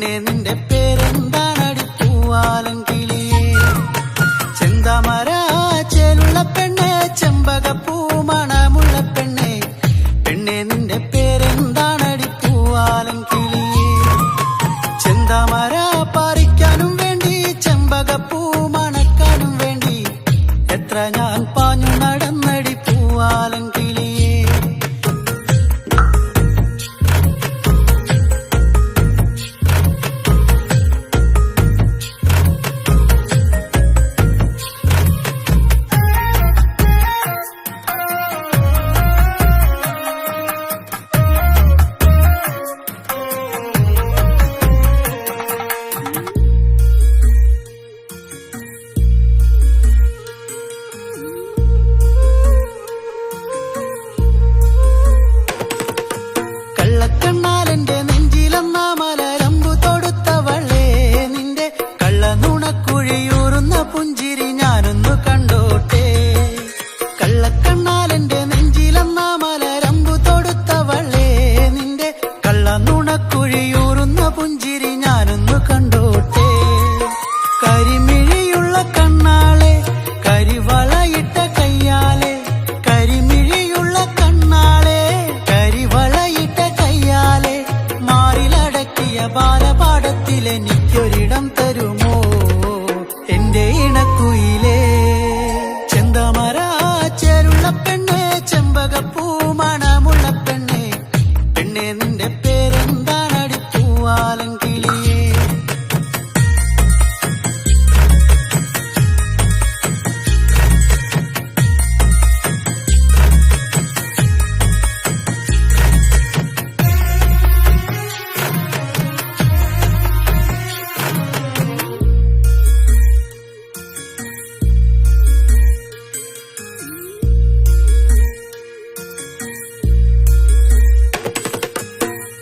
പെണ്ണെ നിന്റെ പേരെന്താണടി പൂവാലൻ കിളിയേ? ചെന്താമര ചേലുള്ള പെണ്ണെ, ചെമ്പകപ്പൂ മണമുള്ള പെണ്ണെ, പെണ്ണെ നിന്റെ പേരെന്താണടി പൂവാലൻ കിളിയേ? ചെന്താമര പറിക്കാനും വേണ്ടി, ചെമ്പകപ്പൂ മണക്കാനും വേണ്ടി, എത്ര ഞാൻ പാഞ്ഞു നടന്നടി പൂവാലൻ കിളിയേ. കള്ളക്കണ്ണാലെന്റെ നെഞ്ചിലെന്ന മലരമ്പു തൊടുത്തവളെ, നിന്റെ കള്ളനുണക്കുഴിയൂറുന്ന പുഞ്ചിരി ഞാനൊന്നു കണ്ടോട്ടെ. കള്ളക്കണ്ണാലെന്റെ നെഞ്ചിലെന്ന മലരമ്പു തൊടുത്തവളെ, നിന്റെ കള്ളനുണക്കുഴിയൂറുന്ന പുഞ്ചിരി ഞാനൊന്നു കണ്ടോട്ടെ. കരിമിഴിയുള്ള കണ്ണാളെ, കരിവളയിട്ട കയ്യാലെ, കരിമിഴിയുള്ള കണ്ണാളെ, കരിവളയിട്ട കയ്യാലെ, മാറിലടക്കിയ ബാലപാഠത്തിലെനിക്കൊരിടം തരുമോ എന്റെ ഇണക്കുയിലേ? ചെന്താമര ചേലുള്ള പെണ്ണെ, ചെമ്പകപ്പൂ മണമുള്ള പെണ്ണെ, പെണ്ണെ നിന്റെ പേരെന്താണടി പൂവാലൻ കിളിയേ?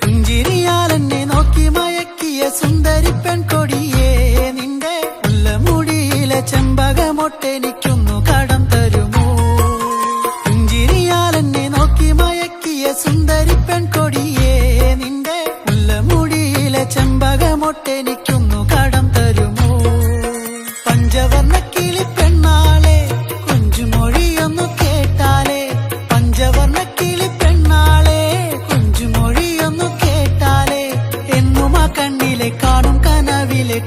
പുഞ്ചിരിയാലെന്നെ നോക്കി മയക്കിയ സുന്ദരി പെൺകൊടിയേ, നിന്റെ മുല്ലമുടിയിലെ ചെമ്പകമൊട്ടെനിക്കൊന്നു കടം തരുമോ? പുഞ്ചിരിയാലെന്നെ നോക്കി മയക്കിയ സുന്ദരി പെൺകൊടിയേ, നിന്റെ മുല്ലമുടിയിലെ ചെമ്പകമൊട്ടെനിക്കൊന്നു കടം തരുമോ? പഞ്ചവർണ്ണ കിളി പെണ്ണാളെ, കുഞ്ചുമൊഴിയൊന്നു കേട്ടാലേ, പഞ്ചവർണ്ണ കിളി പെണ്ണാളെ, കുഞ്ചുമൊഴിയൊന്നു കേട്ടാലേ, എന്നും ആ കണ്ണിലെ കാണും കനവിലെ